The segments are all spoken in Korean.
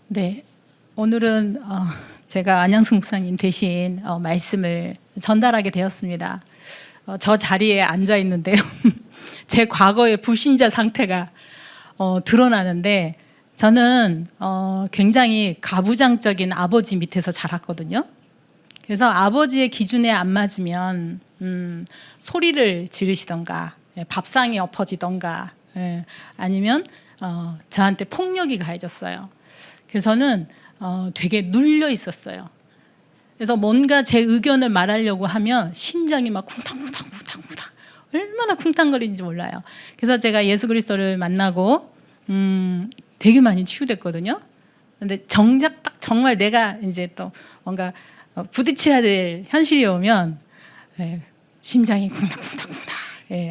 네, 오늘은 제가 안양수 목사님 대신 말씀을 전달하게 되었습니다. 저 자리에 앉아 있는데요. 제 과거의 불신자 상태가 드러나는데 저는 굉장히 가부장적인 아버지 밑에서 자랐거든요. 그래서 아버지의 기준에 안 맞으면 소리를 지르시던가 밥상이 엎어지던가 아니면 저한테 폭력이 가해졌어요. 그래서 저는 되게 눌려 있었어요. 그래서 뭔가 제 의견을 말하려고 하면 심장이 막 쿵탕쿵탕 얼마나 쿵탕거리는지 몰라요. 그래서 제가 예수 그리스도를 만나고 되게 많이 치유됐거든요. 근데 정작 딱 정말 내가 이제 또 뭔가 부딪혀야 될 현실이 오면 심장이 쿵탕쿵탕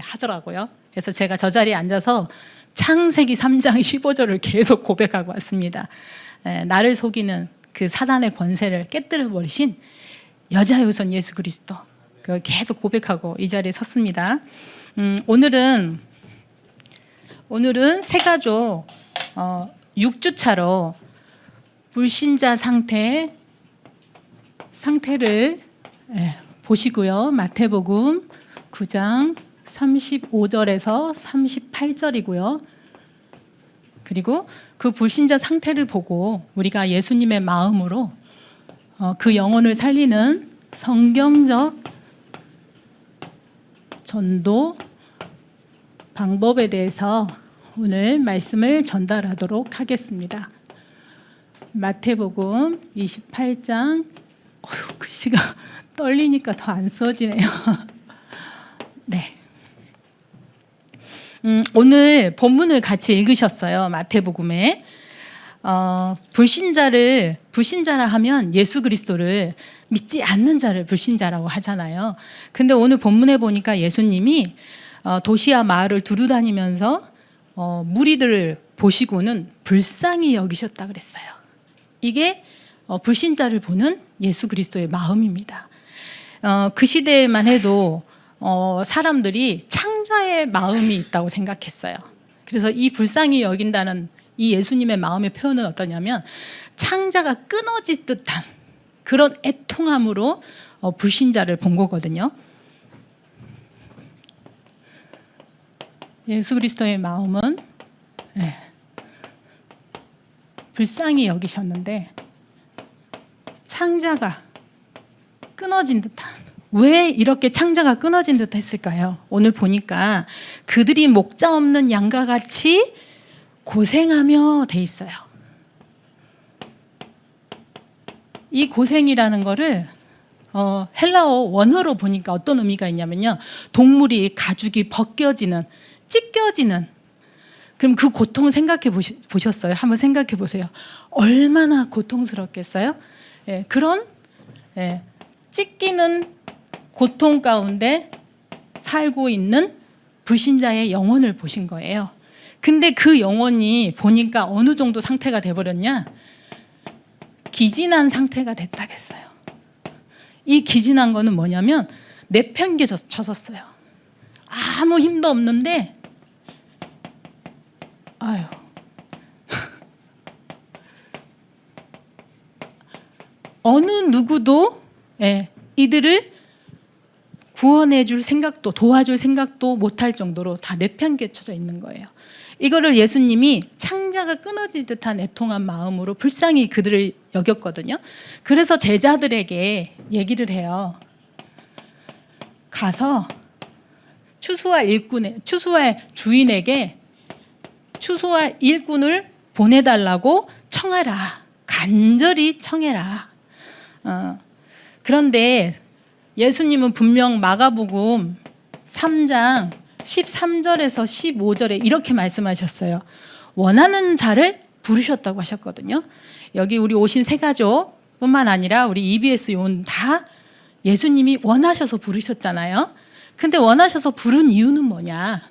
하더라고요. 그래서 제가 저 자리에 앉아서 창세기 3장 15절을 계속 고백하고 왔습니다. 나를 속이는 그 사단의 권세를 깨뜨려 버리신 여자의 우선 예수 그리스도, 계속 고백하고 이 자리에 섰습니다. 오늘은 새가족 6주차로 불신자 상태를 보시고요. 마태복음 9장 35절에서 38절이고요. 그리고 그 불신자 상태를 보고 우리가 예수님의 마음으로 그 영혼을 살리는 성경적 전도 방법에 대해서 오늘 말씀을 전달하도록 하겠습니다. 마태복음 28장 글씨가 떨리니까 더 안 써지네요. 네. 오늘 본문을 같이 읽으셨어요. 마태복음에 불신자라 하면 예수 그리스도를 믿지 않는 자를 불신자라고 하잖아요. 근데 오늘 본문에 보니까 예수님이 도시와 마을을 두루다니면서 무리들을 보시고는 불쌍히 여기셨다 그랬어요. 이게 불신자를 보는 예수 그리스도의 마음입니다. 그 시대에만 해도 사람들이 창자의 마음이 있다고 생각했어요. 그래서 이 불쌍히 여긴다는 이 예수님의 마음의 표현은 어떠냐면 창자가 끊어질 듯한 그런 애통함으로 불신자를 본 거거든요. 예수 그리스도의 마음은 불쌍히 여기셨는데 창자가 끊어진 듯한, 왜 이렇게 창자가 끊어진 듯 했을까요? 오늘 보니까 그들이 목자 없는 양과 같이 고생하며 돼 있어요. 이 고생이라는 거를 헬라어 원어로 보니까 어떤 의미가 있냐면요, 동물이 가죽이 벗겨지는, 찢겨지는, 그럼 그 고통 생각해 보셨어요? 한번 생각해 보세요. 얼마나 고통스럽겠어요? 그런 찢기는 고통 가운데 살고 있는 불신자의 영혼을 보신 거예요. 근데 그 영혼이 보니까 어느 정도 상태가 돼버렸냐? 기진한 상태가 됐다겠어요. 이 기진한 거는 뭐냐면 내팽개쳤었어요. 아무 힘도 없는데 어느 누구도 이들을 구원해 줄 생각도, 도와줄 생각도 못할 정도로 다 내팽개쳐져 있는 거예요. 이거를 예수님이 창자가 끊어질 듯한 애통한 마음으로 불쌍히 그들을 여겼거든요. 그래서 제자들에게 얘기를 해요. 가서 추수할 주인에게 추수할 일꾼을 보내달라고 청하라. 간절히 청해라. 그런데 예수님은 분명 마가복음 3장 13절에서 15절에 이렇게 말씀하셨어요. 원하는 자를 부르셨다고 하셨거든요. 여기 우리 오신 세 가족뿐만 아니라 우리 EBS 요원 다 예수님이 원하셔서 부르셨잖아요. 근데 원하셔서 부른 이유는 뭐냐?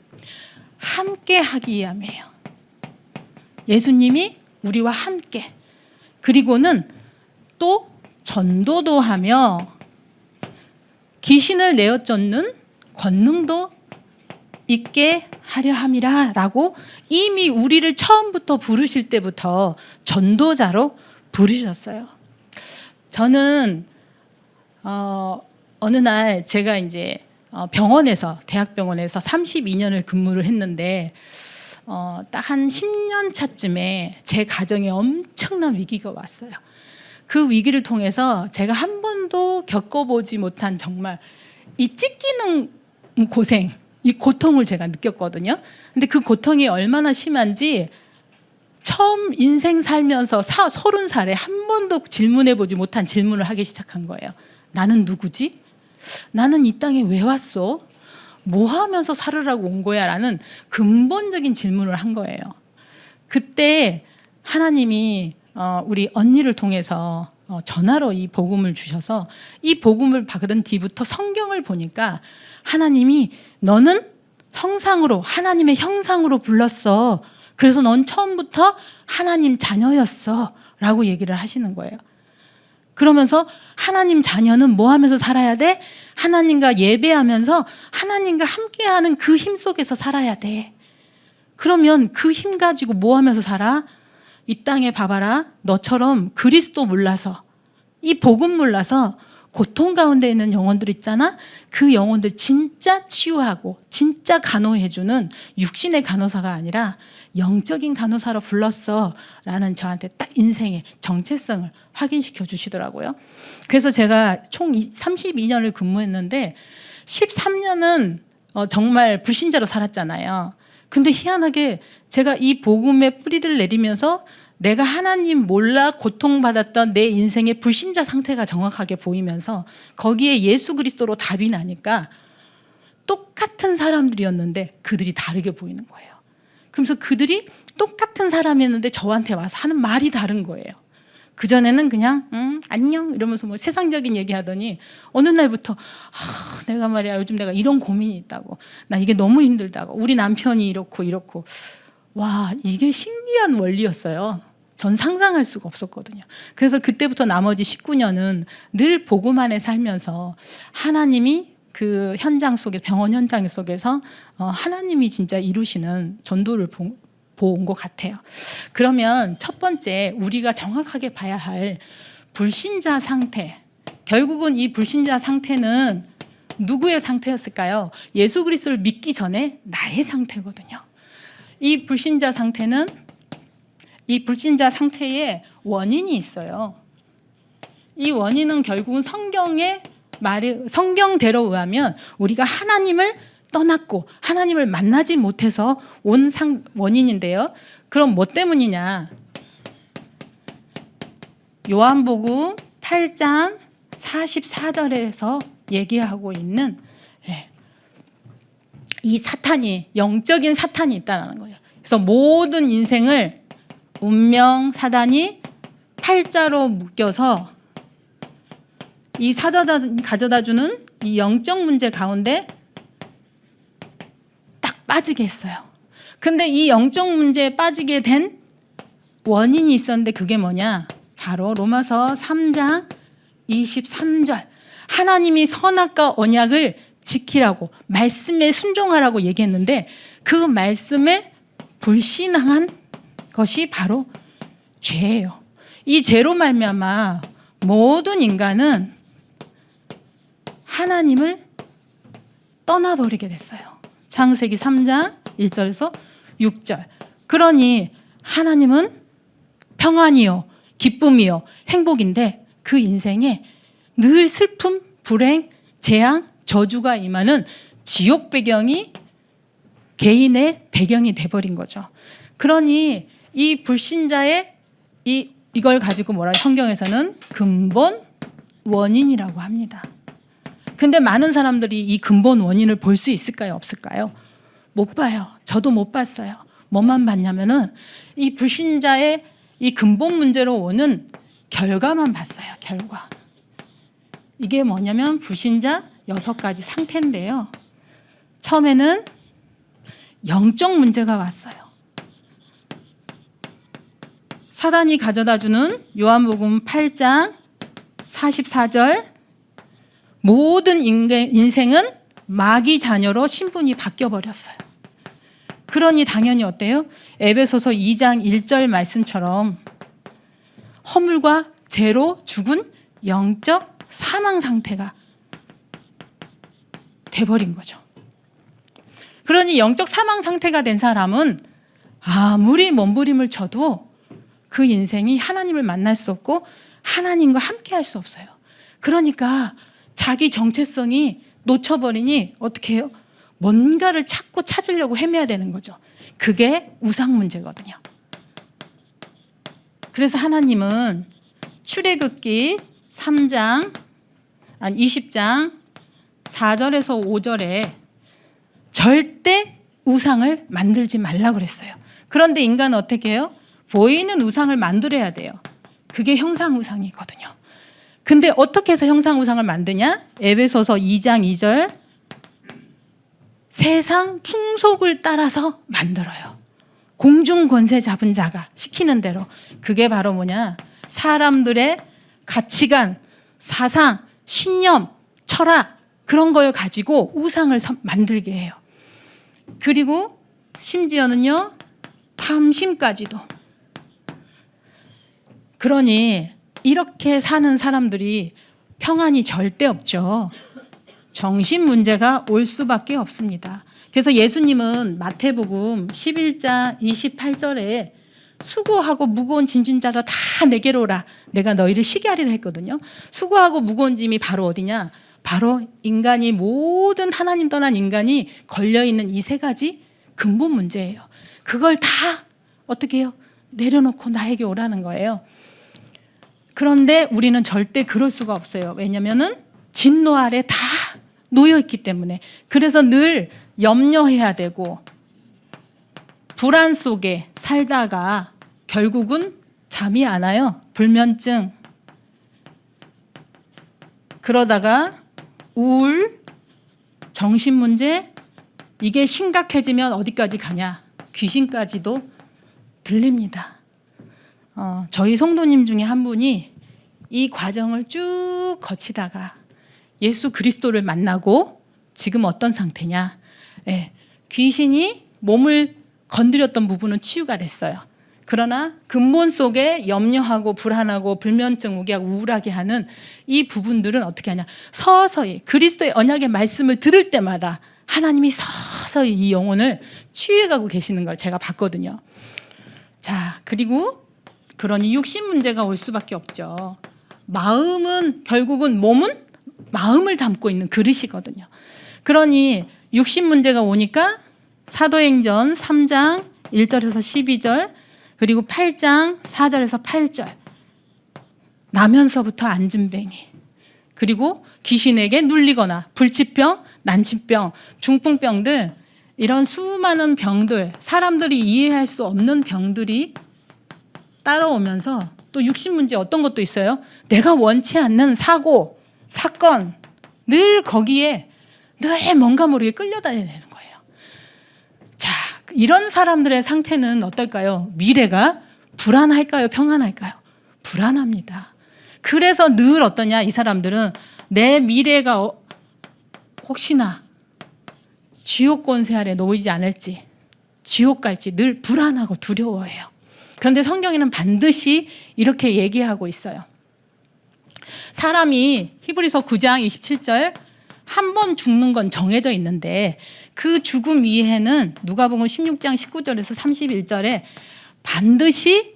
함께 하기 위함이에요. 예수님이 우리와 함께, 그리고는 또 전도도 하며 귀신을 내어 쫓는 권능도 있게 하려 함이라라고 이미 우리를 처음부터 부르실 때부터 전도자로 부르셨어요. 저는 어느 날 제가 이제 병원에서 대학병원에서 32년을 근무를 했는데 딱 한 10년 차쯤에 제 가정에 엄청난 위기가 왔어요. 그 위기를 통해서 제가 한 번도 겪어보지 못한 정말 이 찢기는 고생, 이 고통을 제가 느꼈거든요. 근데 그 고통이 얼마나 심한지 처음 인생 살면서 30살에 한 번도 질문해보지 못한 질문을 하기 시작한 거예요. 나는 누구지? 나는 이 땅에 왜 왔어? 뭐 하면서 살으라고 온 거야? 라는 근본적인 질문을 한 거예요. 그때 하나님이 우리 언니를 통해서 전화로 이 복음을 주셔서 이 복음을 받은 뒤부터 성경을 보니까 하나님이 너는 형상으로, 하나님의 형상으로 불렀어. 그래서 넌 처음부터 하나님 자녀였어 라고 얘기를 하시는 거예요. 그러면서 하나님 자녀는 뭐 하면서 살아야 돼? 하나님과 예배하면서 하나님과 함께하는 그 힘 속에서 살아야 돼. 그러면 그 힘 가지고 뭐 하면서 살아? 이 땅에 봐봐라. 너처럼 그리스도 몰라서, 이 복음 몰라서 고통 가운데 있는 영혼들 있잖아. 그 영혼들 진짜 치유하고 진짜 간호해주는 육신의 간호사가 아니라 영적인 간호사로 불렀어 라는 저한테 딱 인생의 정체성을 확인시켜 주시더라고요. 그래서 제가 총 32년을 근무했는데 13년은 정말 불신자로 살았잖아요. 근데 희한하게 제가 이 복음의 뿌리를 내리면서 내가 하나님 몰라 고통받았던 내 인생의 불신자 상태가 정확하게 보이면서 거기에 예수 그리스도로 답이 나니까 똑같은 사람들이었는데 그들이 다르게 보이는 거예요. 그러면서 그들이 똑같은 사람이었는데 저한테 와서 하는 말이 다른 거예요. 그전에는 그냥 안녕 이러면서 뭐 세상적인 얘기하더니 어느 날부터 내가 말이야 요즘 내가 이런 고민이 있다고, 나 이게 너무 힘들다고, 우리 남편이 이렇고 와, 이게 신기한 원리였어요. 전 상상할 수가 없었거든요. 그래서 그때부터 나머지 19년은 늘 복음 안에 살면서 하나님이 그 현장 속에, 병원 현장 속에서 하나님이 진짜 이루시는 전도를 본 것 같아요. 그러면 첫 번째 우리가 정확하게 봐야 할 불신자 상태, 결국은 이 불신자 상태는 누구의 상태였을까요? 예수 그리스도를 믿기 전에 나의 상태거든요. 이 불신자 상태는, 이 불신자 상태에 원인이 있어요. 이 원인은 결국은 성경대로 의하면 우리가 하나님을 떠났고 하나님을 만나지 못해서 온 원인인데요. 그럼 뭐 때문이냐? 요한복음 8장 44절에서 얘기하고 있는 이 사탄이, 영적인 사탄이 있다는 거예요. 그래서 모든 인생을 운명 사단이 팔자로 묶여서 이 사자가 가져다주는 이 영적 문제 가운데 딱 빠지게 했어요. 근데 이 영적 문제에 빠지게 된 원인이 있었는데 그게 뭐냐? 바로 로마서 3장 23절. 하나님이 선악과 언약을 지키라고, 말씀에 순종하라고 얘기했는데 그 말씀에 불신앙한 것이 바로 죄예요. 이 죄로 말미암아 모든 인간은 하나님을 떠나버리게 됐어요. 창세기 3장 1절에서 6절. 그러니 하나님은 평안이요, 기쁨이요, 행복인데 그 인생에 늘 슬픔, 불행, 재앙, 저주가 임하는 지옥 배경이 개인의 배경이 돼버린 거죠. 그러니 이 불신자의 이걸 가지고 뭐라 성경에서는 근본 원인이라고 합니다. 근데 많은 사람들이 이 근본 원인을 볼 수 있을까요? 없을까요? 못 봐요. 저도 못 봤어요. 뭐만 봤냐면은 이 불신자의 이 근본 문제로 오는 결과만 봤어요. 결과. 이게 뭐냐면 불신자 6가지 상태인데요. 처음에는 영적 문제가 왔어요. 사단이 가져다주는 요한복음 8장 44절, 모든 인생은 마귀 자녀로 신분이 바뀌어버렸어요. 그러니 당연히 어때요? 에베소서 2장 1절 말씀처럼 허물과 죄로 죽은 영적 사망 상태가 돼버린 거죠. 그러니 영적 사망 상태가 된 사람은 아무리 몸부림을 쳐도 그 인생이 하나님을 만날 수 없고 하나님과 함께 할 수 없어요. 그러니까 자기 정체성이 놓쳐버리니 어떻게 해요? 뭔가를 찾고 찾으려고 헤매야 되는 거죠. 그게 우상 문제거든요. 그래서 하나님은 출애굽기 20장 4절에서 5절에 절대 우상을 만들지 말라고 그랬어요. 그런데 인간은 어떻게 해요? 보이는 우상을 만들어야 돼요. 그게 형상 우상이거든요. 근데 어떻게 해서 형상 우상을 만드냐? 에베소서 2장 2절 세상 풍속을 따라서 만들어요. 공중 권세 잡은 자가 시키는 대로. 그게 바로 뭐냐? 사람들의 가치관, 사상, 신념, 철학 그런 걸 가지고 우상을 만들게 해요. 그리고 심지어는요, 탐심까지도. 그러니 이렇게 사는 사람들이 평안이 절대 없죠. 정신 문제가 올 수밖에 없습니다. 그래서 예수님은 마태복음 11장 28절에 수고하고 무거운 짐진 자라 다 내게로 오라. 내가 너희를 쉬게 하리라 했거든요. 수고하고 무거운 짐이 바로 어디냐? 바로 인간이 모든 하나님 떠난 인간이 걸려있는 이 세 가지 근본 문제예요. 그걸 다 어떻게 해요? 내려놓고 나에게 오라는 거예요. 그런데 우리는 절대 그럴 수가 없어요. 왜냐면은 진노 아래 다 놓여있기 때문에. 그래서 늘 염려해야 되고 불안 속에 살다가 결국은 잠이 안 와요. 불면증. 그러다가 우울, 정신문제, 이게 심각해지면 어디까지 가냐? 귀신까지도 들립니다. 저희 성도님 중에 한 분이 이 과정을 쭉 거치다가 예수 그리스도를 만나고 지금 어떤 상태냐? 귀신이 몸을 건드렸던 부분은 치유가 됐어요. 그러나 근본 속에 염려하고 불안하고 불면증 오게 하고 우울하게 하는 이 부분들은 어떻게 하냐? 서서히 그리스도의 언약의 말씀을 들을 때마다 하나님이 서서히 이 영혼을 치유해가고 계시는 걸 제가 봤거든요. 자, 그리고 그러니 육신 문제가 올 수밖에 없죠. 마음은 결국은 몸은 마음을 담고 있는 그릇이거든요. 그러니 육신 문제가 오니까 사도행전 3장 1절에서 12절 그리고 8장 4절에서 8절 나면서부터 안진뱅이 그리고 귀신에게 눌리거나 불치병, 난치병, 중풍병들 이런 수많은 병들 사람들이 이해할 수 없는 병들이 따라오면서 또 육신 문제 어떤 것도 있어요. 내가 원치 않는 사고, 사건 늘 거기에 늘 뭔가 모르게 끌려다니는 거예요. 자, 이런 사람들의 상태는 어떨까요? 미래가 불안할까요? 평안할까요? 불안합니다. 그래서 늘 어떠냐? 이 사람들은 내 미래가 혹시나 지옥 권세 아래 놓이지 않을지 지옥 갈지 늘 불안하고 두려워해요. 그런데 성경에는 반드시 이렇게 얘기하고 있어요. 사람이 히브리서 9장 27절 한 번 죽는 건 정해져 있는데 그 죽음 이해는 누가복음 16장 19절에서 31절에 반드시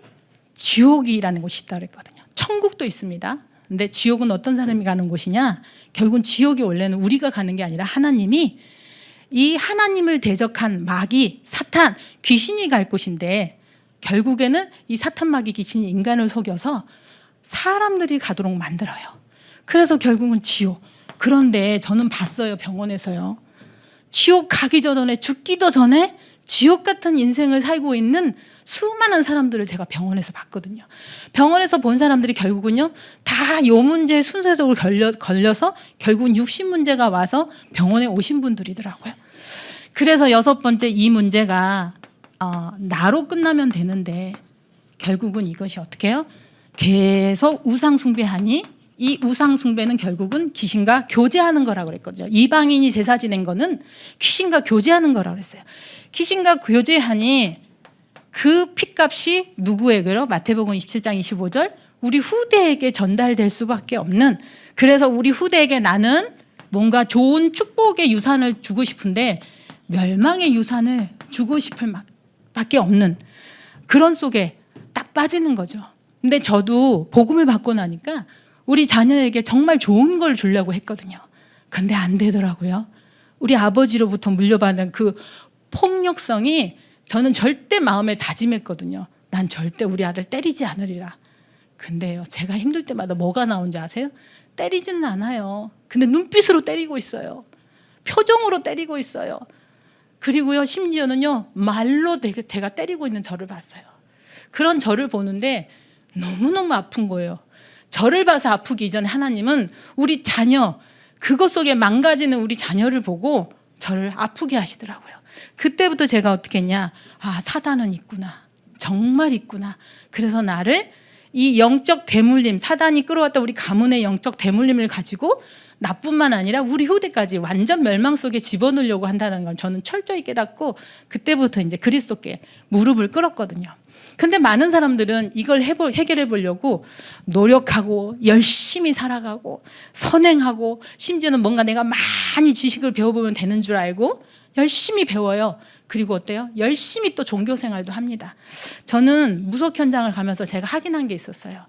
지옥이라는 곳이 있다고 했거든요. 천국도 있습니다. 근데 지옥은 어떤 사람이 가는 곳이냐? 결국은 지옥이 원래는 우리가 가는 게 아니라 하나님이 이 하나님을 대적한 마귀, 사탄, 귀신이 갈 곳인데 결국에는 이 사탄, 마귀, 귀신이 인간을 속여서 사람들이 가도록 만들어요. 그래서 결국은 지옥. 그런데 저는 봤어요. 병원에서요. 지옥 가기 전에 죽기도 전에 지옥 같은 인생을 살고 있는 수많은 사람들을 제가 병원에서 봤거든요. 병원에서 본 사람들이 결국은요. 다 요 문제에 순서적으로 걸려서 결국은 육신 문제가 와서 병원에 오신 분들이더라고요. 그래서 6번째 이 문제가 나로 끝나면 되는데 결국은 이것이 어떻게 해요? 계속 우상 숭배하니 이 우상 숭배는 결국은 귀신과 교제하는 거라고 그랬거든요. 이방인이 제사 지낸 거는 귀신과 교제하는 거라고 그랬어요. 귀신과 교제하니 그 핏값이 누구에게로? 마태복음 27장 25절 우리 후대에게 전달될 수밖에 없는, 그래서 우리 후대에게 나는 뭔가 좋은 축복의 유산을 주고 싶은데 멸망의 유산을 주고 싶을 밖에 없는 그런 속에 딱 빠지는 거죠. 근데 저도 복음을 받고 나니까 우리 자녀에게 정말 좋은 걸 주려고 했거든요. 근데 안 되더라고요. 우리 아버지로부터 물려받은 그 폭력성이 저는 절대 마음에 다짐했거든요. 난 절대 우리 아들 때리지 않으리라. 근데요, 제가 힘들 때마다 뭐가 나온지 아세요? 때리지는 않아요. 근데 눈빛으로 때리고 있어요. 표정으로 때리고 있어요. 그리고요, 심지어는요, 말로 제가 때리고 있는 저를 봤어요. 그런 저를 보는데 너무너무 아픈 거예요. 저를 봐서 아프기 이전에 하나님은 우리 자녀, 그것 속에 망가지는 우리 자녀를 보고 저를 아프게 하시더라고요. 그때부터 제가 어떻게 했냐, 아, 사단은 있구나, 정말 있구나. 그래서 나를 이 영적 대물림, 사단이 끌어왔던 우리 가문의 영적 대물림을 가지고 나뿐만 아니라 우리 후대까지 완전 멸망 속에 집어넣으려고 한다는 걸 저는 철저히 깨닫고 그때부터 이제 그리스도께 무릎을 꿇었거든요. 근데 많은 사람들은 이걸 해결해 보려고 노력하고 열심히 살아가고 선행하고 심지어는 뭔가 내가 많이 지식을 배워보면 되는 줄 알고 열심히 배워요. 그리고 어때요? 열심히 또 종교 생활도 합니다. 저는 무속 현장을 가면서 제가 확인한 게 있었어요.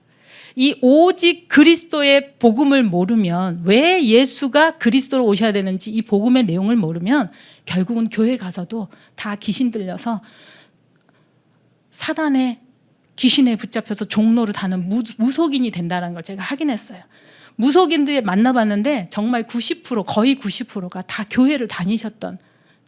이 오직 그리스도의 복음을 모르면, 왜 예수가 그리스도로 오셔야 되는지 이 복음의 내용을 모르면 결국은 교회 가서도 다 귀신 들려서 사단의 귀신에 붙잡혀서 종로를 타는 무속인이 된다는 걸 제가 확인했어요. 무속인들 만나봤는데 정말 90%, 거의 90%가 다 교회를 다니셨던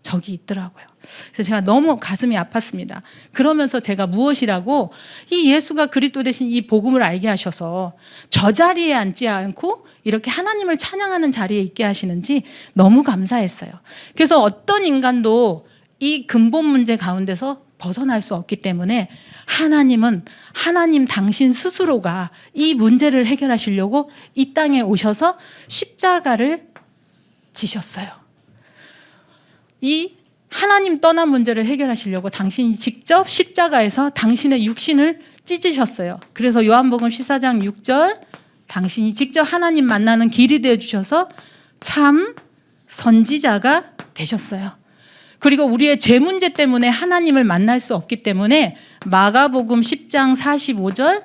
적이 있더라고요. 그래서 제가 너무 가슴이 아팠습니다. 그러면서 제가 무엇이라고 이 예수가 그리스도 대신 이 복음을 알게 하셔서 저 자리에 앉지 않고 이렇게 하나님을 찬양하는 자리에 있게 하시는지 너무 감사했어요. 그래서 어떤 인간도 이 근본 문제 가운데서 벗어날 수 없기 때문에 하나님은 하나님 당신 스스로가 이 문제를 해결하시려고 이 땅에 오셔서 십자가를 지셨어요. 이 하나님 떠난 문제를 해결하시려고 당신이 직접 십자가에서 당신의 육신을 찢으셨어요. 그래서 요한복음 14장 6절 당신이 직접 하나님 만나는 길이 되어주셔서 참 선지자가 되셨어요. 그리고 우리의 죄 문제 때문에 하나님을 만날 수 없기 때문에 마가복음 10장 45절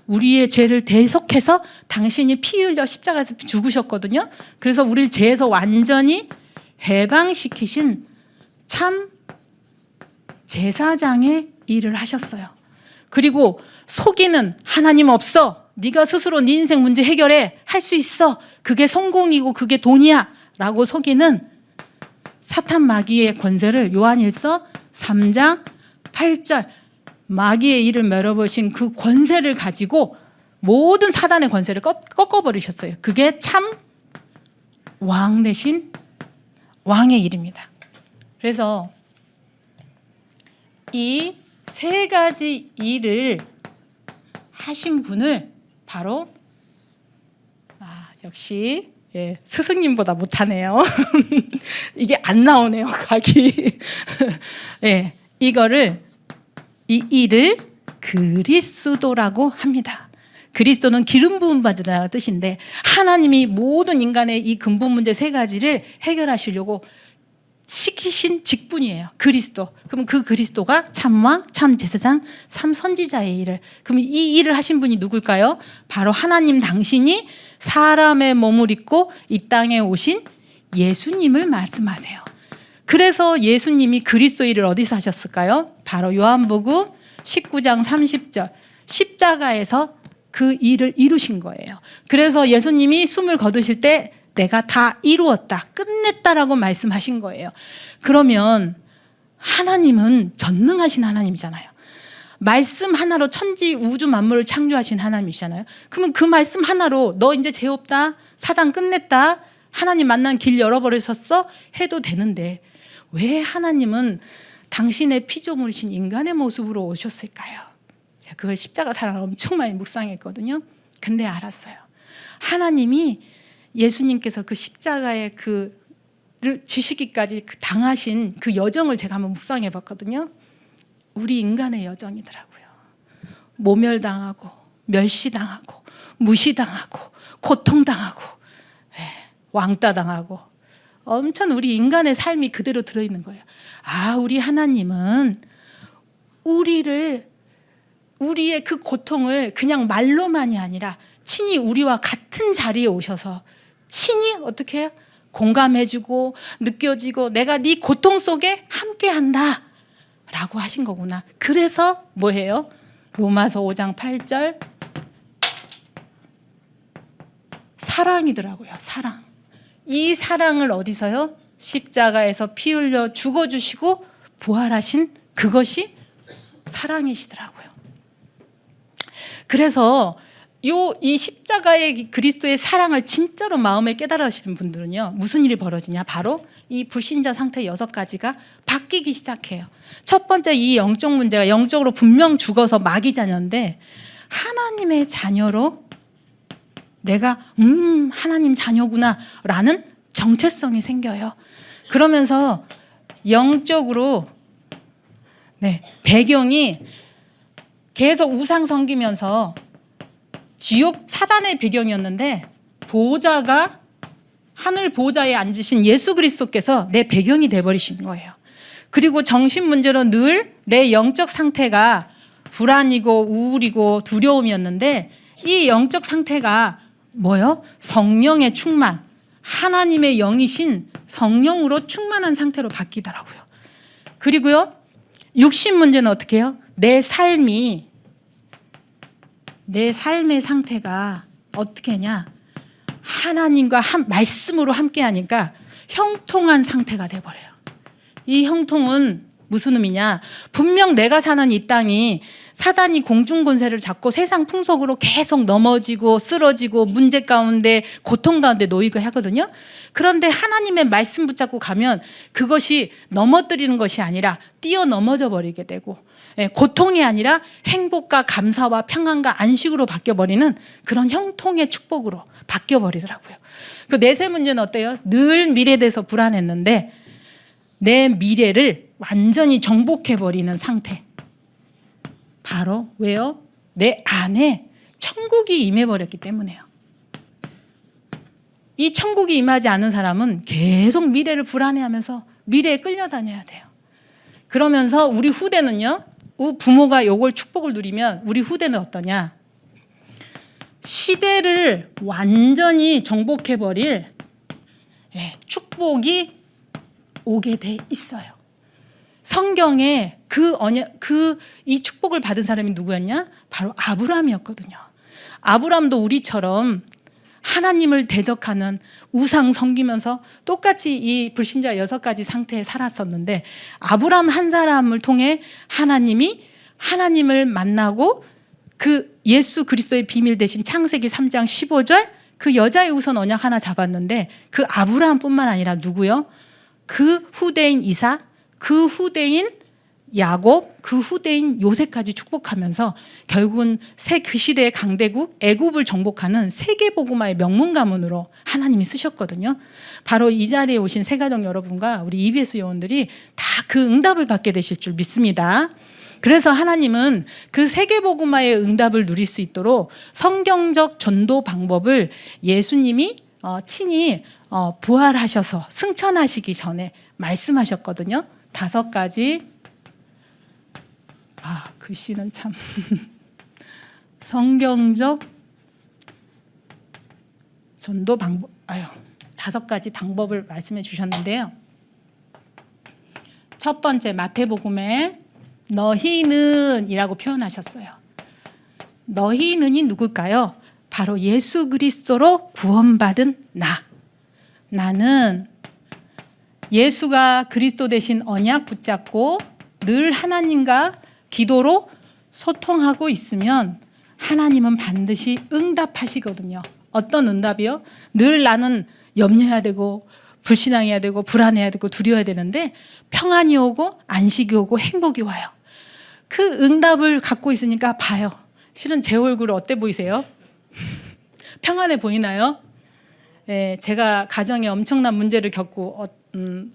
우리의 죄를 대속해서 당신이 피 흘려 십자가에서 죽으셨거든요. 그래서 우리를 죄에서 완전히 해방시키신 참 제사장의 일을 하셨어요. 그리고 속이는 하나님 없어, 네가 스스로 네 인생 문제 해결해, 할 수 있어, 그게 성공이고 그게 돈이야 라고 속이는 사탄 마귀의 권세를 요한일서 3장 8절 마귀의 일을 멸어보신 그 권세를 가지고 모든 사단의 권세를 꺾어버리셨어요. 그게 참 왕 대신 왕의 일입니다. 그래서 이 세 가지 일을 하신 분을 바로 역시 스승님보다 못하네요. 이게 안 나오네요, 각이. 이거를 이 일을 그리스도라고 합니다. 그리스도는 기름 부음 받으라는 뜻인데 하나님이 모든 인간의 이 근본 문제 세 가지를 해결하시려고 시키신 직분이에요. 그리스도. 그럼 그 그리스도가 참왕, 참제사장, 참선지자의 일을. 그럼 이 일을 하신 분이 누굴까요? 바로 하나님 당신이 사람의 몸을 입고 이 땅에 오신 예수님을 말씀하세요. 그래서 예수님이 그리스도 일을 어디서 하셨을까요? 바로 요한복음 19장 30절 십자가에서 그 일을 이루신 거예요. 그래서 예수님이 숨을 거두실 때 내가 다 이루었다, 끝냈다라고 말씀하신 거예요. 그러면 하나님은 전능하신 하나님이잖아요. 말씀 하나로 천지 우주 만물을 창조하신 하나님이시잖아요. 그러면 그 말씀 하나로 너 이제 죄 없다, 사단 끝냈다, 하나님 만난 길 열어버리셨어 해도 되는데 왜 하나님은 당신의 피조물이신 인간의 모습으로 오셨을까요? 제가 그걸 십자가 사랑을 엄청 많이 묵상했거든요. 근데 알았어요. 하나님이 예수님께서 그 십자가의 그를 지시기까지 당하신 그 여정을 제가 한번 묵상해 봤거든요. 우리 인간의 여정이더라고요. 모멸당하고 멸시당하고 무시당하고 고통당하고 왕따당하고 엄청 우리 인간의 삶이 그대로 들어있는 거예요. 우리 하나님은 우리의 그 고통을 그냥 말로만이 아니라 친히 우리와 같은 자리에 오셔서 친히 어떻게 해요? 공감해주고 느껴지고 내가 네 고통 속에 함께한다 라고 하신 거구나. 그래서 뭐예요? 로마서 5장 8절 사랑이더라고요. 사랑. 이 사랑을 어디서요? 십자가에서 피 흘려 죽어주시고 부활하신 그것이 사랑이시더라고요. 그래서 이 십자가의 그리스도의 사랑을 진짜로 마음에 깨달으시는 분들은요, 무슨 일이 벌어지냐? 바로 이 불신자 상태 6가지가 바뀌기 시작해요. 첫 번째, 이 영적 문제가 영적으로 분명 죽어서 마귀 자녀인데 하나님의 자녀로 내가 하나님 자녀구나 라는 정체성이 생겨요. 그러면서 영적으로 배경이 계속 우상 섬기면서 지옥 사단의 배경이었는데 보호자가 하늘 보호자에 앉으신 예수 그리스도께서 내 배경이 돼버리신 거예요. 그리고 정신 문제로 늘 내 영적 상태가 불안이고 우울이고 두려움이었는데 이 영적 상태가 뭐요? 성령의 충만, 하나님의 영이신 성령으로 충만한 상태로 바뀌더라고요. 그리고요, 육신 문제는 어떻게 해요? 내 삶의 상태가 어떻게 하냐? 하나님과 말씀으로 함께 하니까 형통한 상태가 돼버려요. 이 형통은 무슨 의미냐? 분명 내가 사는 이 땅이 사단이 공중권세를 잡고 세상 풍속으로 계속 넘어지고 쓰러지고 문제 가운데 고통 가운데 놓이고 하거든요. 그런데 하나님의 말씀 붙잡고 가면 그것이 넘어뜨리는 것이 아니라 뛰어넘어져 버리게 되고 고통이 아니라 행복과 감사와 평안과 안식으로 바뀌어버리는 그런 형통의 축복으로 바뀌어버리더라고요. 그 내세 문제는 어때요? 늘 미래에 대해서 불안했는데 내 미래를 완전히 정복해버리는 상태. 바로 왜요? 내 안에 천국이 임해버렸기 때문에요. 이 천국이 임하지 않은 사람은 계속 미래를 불안해하면서 미래에 끌려다녀야 돼요. 그러면서 우리 후대는요, 부모가 이걸 축복을 누리면 우리 후대는 어떠냐? 시대를 완전히 정복해버릴 축복이 오게 돼 있어요. 성경에 이 축복을 받은 사람이 누구였냐? 바로 아브라함이었거든요. 아브라함도 우리처럼 하나님을 대적하는 우상 섬기면서 똑같이 이 불신자 6가지 상태에 살았었는데 아브라함 한 사람을 통해 하나님이 하나님을 만나고 그 예수 그리스도의 비밀 대신 창세기 3장 15절 그 여자의 우선 언약 하나 잡았는데 그 아브라함뿐만 아니라 누구요? 그 후대인 이삭, 그 후대인 야곱, 그 후대인 요셉까지 축복하면서 결국은 그 시대의 강대국 애굽을 정복하는 세계복음화의 명문 가문으로 하나님이 쓰셨거든요. 바로 이 자리에 오신 새가족 여러분과 우리 EBS 요원들이 다 그 응답을 받게 되실 줄 믿습니다. 그래서 하나님은 그 세계복음화의 응답을 누릴 수 있도록 성경적 전도 방법을 예수님이 친히 부활하셔서 승천하시기 전에 말씀하셨거든요. 5가지. 글씨는 참 성경적 전도 방법 5가지 방법을 말씀해 주셨는데요. 첫 번째 마태복음에 너희는 이라고 표현하셨어요. 너희는이 누굴까요? 바로 예수 그리스도로 구원받은 나는 예수가 그리스도 대신 언약 붙잡고 늘 하나님과 기도로 소통하고 있으면 하나님은 반드시 응답하시거든요. 어떤 응답이요? 늘 나는 염려해야 되고 불신앙해야 되고 불안해야 되고 두려워야 되는데 평안이 오고 안식이 오고 행복이 와요. 그 응답을 갖고 있으니까 봐요. 실은 제 얼굴 어때 보이세요? 평안해 보이나요? 예, 제가 가정에 엄청난 문제를 겪고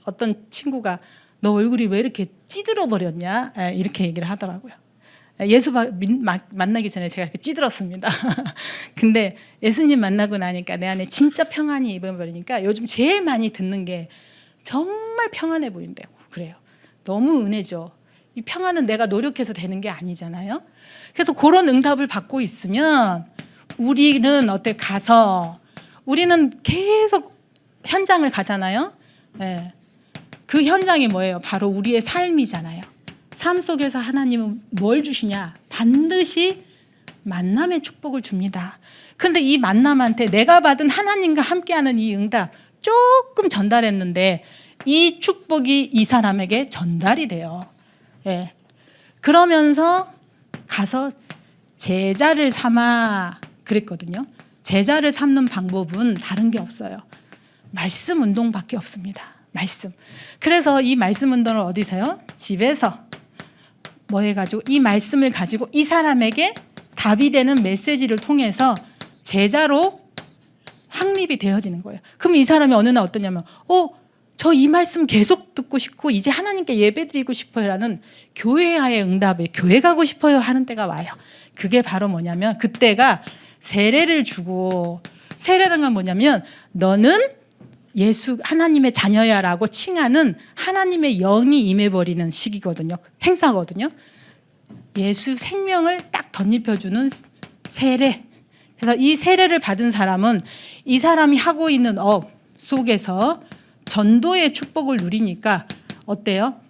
어떤 친구가 너 얼굴이 왜 이렇게 찌들어 버렸냐? 예, 이렇게 얘기를 하더라고요. 예수 만나기 전에 제가 이렇게 찌들었습니다. 근데 예수님 만나고 나니까 내 안에 진짜 평안이 입어버리니까 요즘 제일 많이 듣는 게 정말 평안해 보인다고 그래요. 너무 은혜죠. 이 평안은 내가 노력해서 되는 게 아니잖아요. 그래서 그런 응답을 받고 있으면 우리는 어때 가서 우리는 계속 현장을 가잖아요. 네. 그 현장이 뭐예요? 바로 우리의 삶이잖아요. 삶 속에서 하나님은 뭘 주시냐? 반드시 만남의 축복을 줍니다. 근데 이 만남한테 내가 받은 하나님과 함께하는 이 응답 조금 전달했는데 이 축복이 이 사람에게 전달이 돼요. 예. 그러면서 가서 제자를 삼아 그랬거든요. 제자를 삼는 방법은 다른 게 없어요. 말씀 운동밖에 없습니다. 말씀. 그래서 이 말씀 운동을 어디서요? 집에서 뭐 해가지고 이 말씀을 가지고 이 사람에게 답이 되는 메시지를 통해서 제자로 확립이 되어지는 거예요. 그럼 이 사람이 어느 날 어떠냐면 저 이 말씀 계속 듣고 싶고 이제 하나님께 예배드리고 싶어요라는 교회와의 응답에 교회 가고 싶어요 하는 때가 와요. 그게 바로 뭐냐면 그때가 세례를 주고 세례라는 건 뭐냐면 너는 예수 하나님의 자녀야라고 칭하는 하나님의 영이 임해버리는 시기거든요. 행사거든요. 예수 생명을 딱 덧입혀주는 세례. 그래서 이 세례를 받은 사람은 이 사람이 하고 있는 업 속에서 전도의 축복을 누리니까 어때요?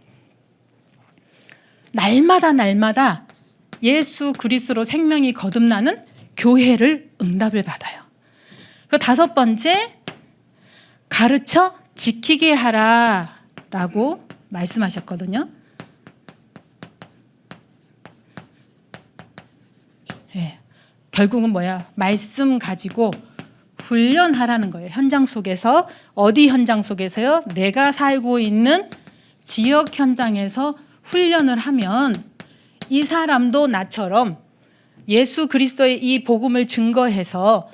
날마다 예수 그리스도로 생명이 거듭나는 교회를 응답을 받아요. 그 다섯 번째 가르쳐 지키게 하라라고 말씀하셨거든요. 네. 결국은 뭐야? 말씀 가지고 훈련하라는 거예요. 현장 속에서 어디 현장 속에서요? 내가 살고 있는 지역 현장에서 훈련을 하면 이 사람도 나처럼 예수 그리스도의 이 복음을 증거해서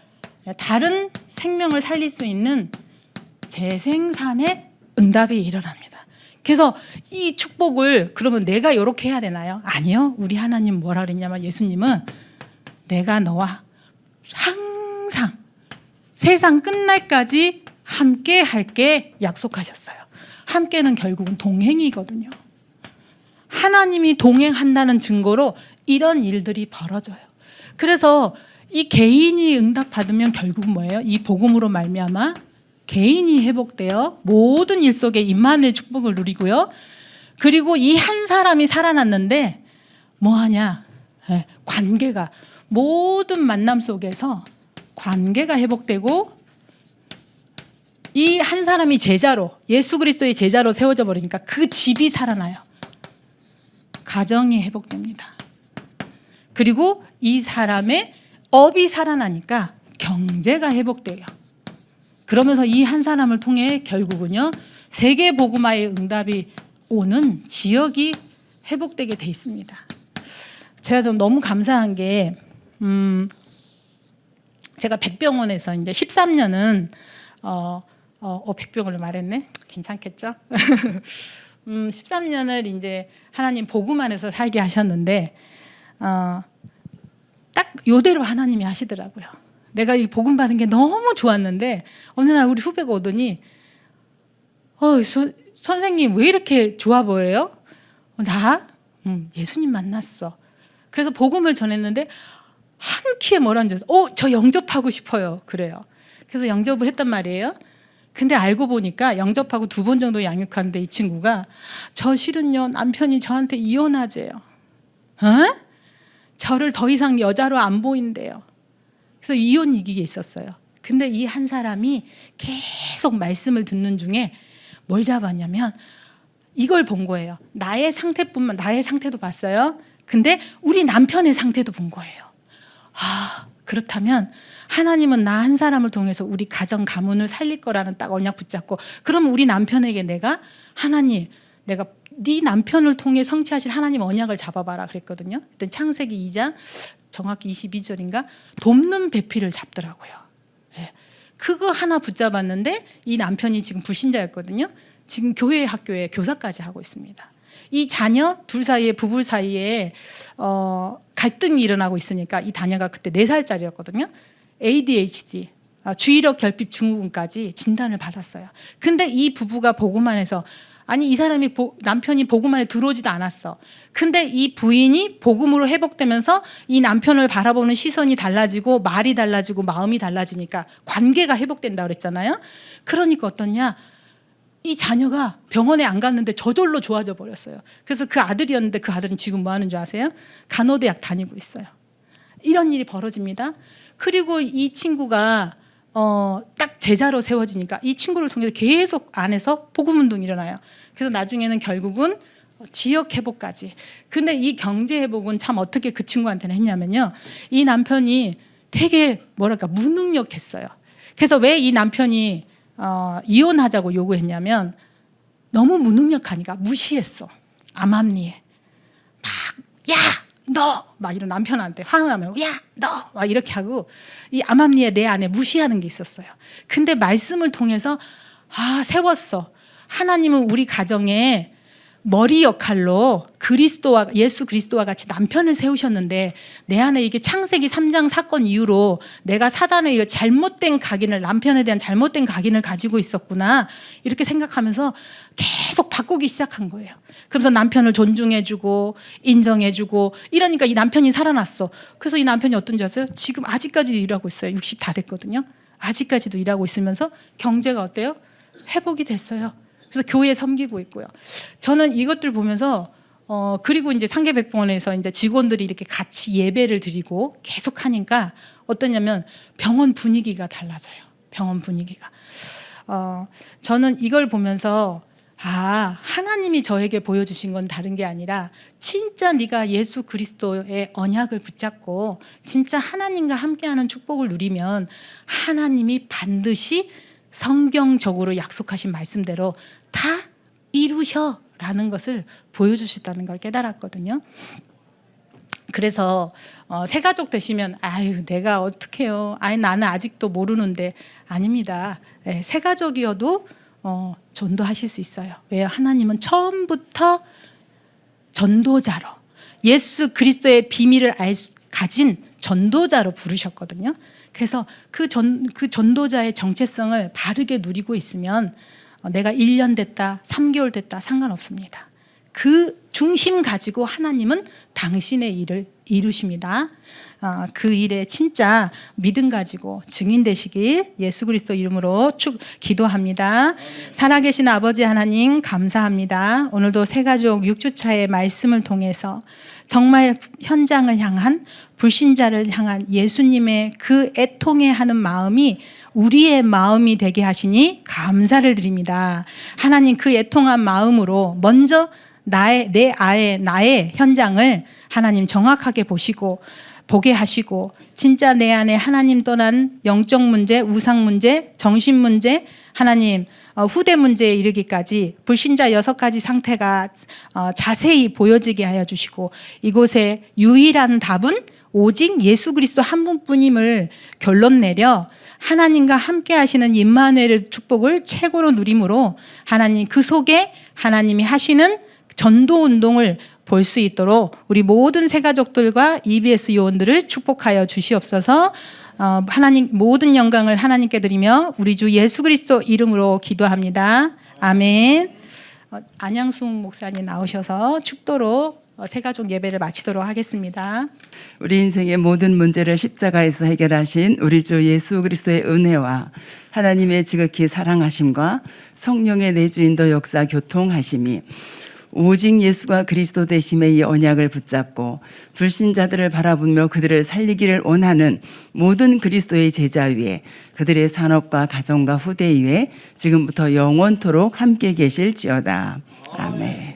다른 생명을 살릴 수 있는 재생산의 응답이 일어납니다. 그래서 이 축복을 그러면 내가 이렇게 해야 되나요? 아니요. 우리 하나님 뭐라 그랬냐면 예수님은 내가 너와 항상 세상 끝날까지 함께 할게 약속하셨어요. 함께는 결국은 동행이거든요. 하나님이 동행한다는 증거로 이런 일들이 벌어져요. 그래서 이 개인이 응답받으면 결국은 뭐예요? 이 복음으로 말미암아 개인이 회복되어 모든 일 속에 임마누엘 축복을 누리고요. 그리고 이 한 사람이 살아났는데 뭐하냐? 관계가 모든 만남 속에서 관계가 회복되고 이 한 사람이 제자로 예수 그리스도의 제자로 세워져 버리니까 그 집이 살아나요. 가정이 회복됩니다. 그리고 이 사람의 업이 살아나니까 경제가 회복돼요. 그러면서 이 한 사람을 통해 결국은요 세계 복음화의 응답이 오는 지역이 회복되게 돼 있습니다. 제가 좀 너무 감사한 게 제가 백병원에서 이제 13년은 백병원을 말했네. 괜찮겠죠? 13년을 이제 하나님 복음 안에서 살게 하셨는데 딱 요대로 하나님이 하시더라고요. 내가 이 복음 받은 게 너무 좋았는데 어느 날 우리 후배가 오더니 선생님 왜 이렇게 좋아 보여요? 나? 예수님 만났어. 그래서 복음을 전했는데 한 키에 뭐라 앉아서 저 영접하고 싶어요. 그래요. 그래서 영접을 했단 말이에요. 근데 알고 보니까 영접하고 2번 정도 양육하는데 이 친구가 저 실은요 남편이 저한테 이혼하재요. 저를 더 이상 여자로 안 보인대요. 그래서 이혼 위기에 있었어요. 근데 이 한 사람이 계속 말씀을 듣는 중에 뭘 잡았냐면 이걸 본 거예요. 나의 상태도 봤어요. 근데 우리 남편의 상태도 본 거예요. 그렇다면 하나님은 나 한 사람을 통해서 우리 가정 가문을 살릴 거라는 딱 언약 붙잡고 그러면 우리 남편에게 내가 하나님 내가 네 남편을 통해 성취하실 하나님 언약을 잡아봐라 그랬거든요. 그때 창세기 2장 정확히 22절인가 돕는 배필을 잡더라고요. 예. 그거 하나 붙잡았는데 이 남편이 지금 불신자였거든요. 지금 교회 학교에 교사까지 하고 있습니다. 이 자녀 둘 사이에 부부 사이에 갈등이 일어나고 있으니까 이 자녀가 그때 4살짜리였거든요. ADHD, 주의력 결핍 증후군까지 진단을 받았어요. 근데 이 부부가 보고만 해서 아니 이 사람이 남편이 복음안에 들어오지도 않았어. 근데 이 부인이 복음으로 회복되면서 이 남편을 바라보는 시선이 달라지고 말이 달라지고 마음이 달라지니까 관계가 회복된다 그랬잖아요. 그러니까 어떠냐? 이 자녀가 병원에 안 갔는데 저절로 좋아져 버렸어요. 그래서 그 아들이었는데 그 아들은 지금 뭐 하는 줄 아세요? 간호대학 다니고 있어요. 이런 일이 벌어집니다. 그리고 이 친구가 딱 제자로 세워지니까 이 친구를 통해서 계속 안에서 복음운동이 일어나요. 그래서 나중에는 결국은 지역 회복까지. 근데 이 경제 회복은 참 어떻게 그 친구한테는 했냐면요. 이 남편이 되게 뭐랄까 무능력했어요. 그래서 왜 이 남편이 이혼하자고 요구했냐면 너무 무능력하니까 무시했어. 암암리에 막 야! 너! 막 이런 남편한테 화나면 야! 너! 막 이렇게 하고 이 암암리에 내 안에 무시하는 게 있었어요. 근데 말씀을 통해서 세웠어. 하나님은 우리 가정에 머리 역할로 예수 그리스도와 같이 남편을 세우셨는데 내 안에 이게 창세기 3장 사건 이후로 내가 사단의 잘못된 각인을 남편에 대한 잘못된 각인을 가지고 있었구나 이렇게 생각하면서 계속 바꾸기 시작한 거예요. 그래서 남편을 존중해주고 인정해주고 이러니까 이 남편이 살아났어. 그래서 이 남편이 어떤지 아세요? 지금 아직까지도 일하고 있어요. 60 다 됐거든요. 아직까지도 일하고 있으면서 경제가 어때요? 회복이 됐어요. 그래서 교회 섬기고 있고요. 저는 이것들 보면서 그리고 이제 상계백병원에서 이제 직원들이 이렇게 같이 예배를 드리고 계속 하니까 어떠냐면 병원 분위기가 달라져요. 병원 분위기가. 저는 이걸 보면서 하나님이 저에게 보여주신 건 다른 게 아니라 진짜 네가 예수 그리스도의 언약을 붙잡고 진짜 하나님과 함께하는 축복을 누리면 하나님이 반드시 성경적으로 약속하신 말씀대로 다 이루셔라는 것을 보여주셨다는 걸 깨달았거든요. 그래서 새가족 되시면 내가 어떡해요. 나는 아직도 모르는데 아닙니다. 새가족이어도 전도하실 수 있어요. 왜요? 하나님은 처음부터 전도자로 예수 그리스도의 비밀을 가진 전도자로 부르셨거든요. 그래서 그 전도자의 정체성을 바르게 누리고 있으면 내가 1년 됐다, 3개월 됐다 상관없습니다. 그 중심 가지고 하나님은 당신의 일을 이루십니다. 그 일에 진짜 믿음 가지고 증인 되시길 예수 그리스도 이름으로 기도합니다. 살아계신 아버지 하나님 감사합니다. 오늘도 새가족 6주차의 말씀을 통해서 정말 현장을 향한 불신자를 향한 예수님의 그 애통해하는 마음이 우리의 마음이 되게 하시니 감사를 드립니다. 하나님 그 애통한 마음으로 먼저 나의 현장을 하나님 정확하게 보게 하시고 진짜 내 안에 하나님 떠난 영적 문제, 우상 문제, 정신 문제, 하나님 후대 문제에 이르기까지 불신자 6가지 상태가 자세히 보여지게 하여 주시고 이곳에 유일한 답은 오직 예수 그리스도 한 분뿐임을 결론 내려 하나님과 함께 하시는 임마누엘의 축복을 최고로 누림으로 하나님 그 속에 하나님이 하시는 전도 운동을 볼 수 있도록 우리 모든 새가족들과 EBS 요원들을 축복하여 주시옵소서. 하나님 모든 영광을 하나님께 드리며 우리 주 예수 그리스도 이름으로 기도합니다. 아멘. 안양숙 목사님 나오셔서 축도로 새가족 예배를 마치도록 하겠습니다. 우리 인생의 모든 문제를 십자가에서 해결하신 우리 주 예수 그리스도의 은혜와 하나님의 지극히 사랑하심과 성령의 내주인도 역사 교통하심이 오직 예수가 그리스도 되심의 이 언약을 붙잡고 불신자들을 바라보며 그들을 살리기를 원하는 모든 그리스도의 제자 위에 그들의 산업과 가정과 후대 위에 지금부터 영원토록 함께 계실지어다. 아멘.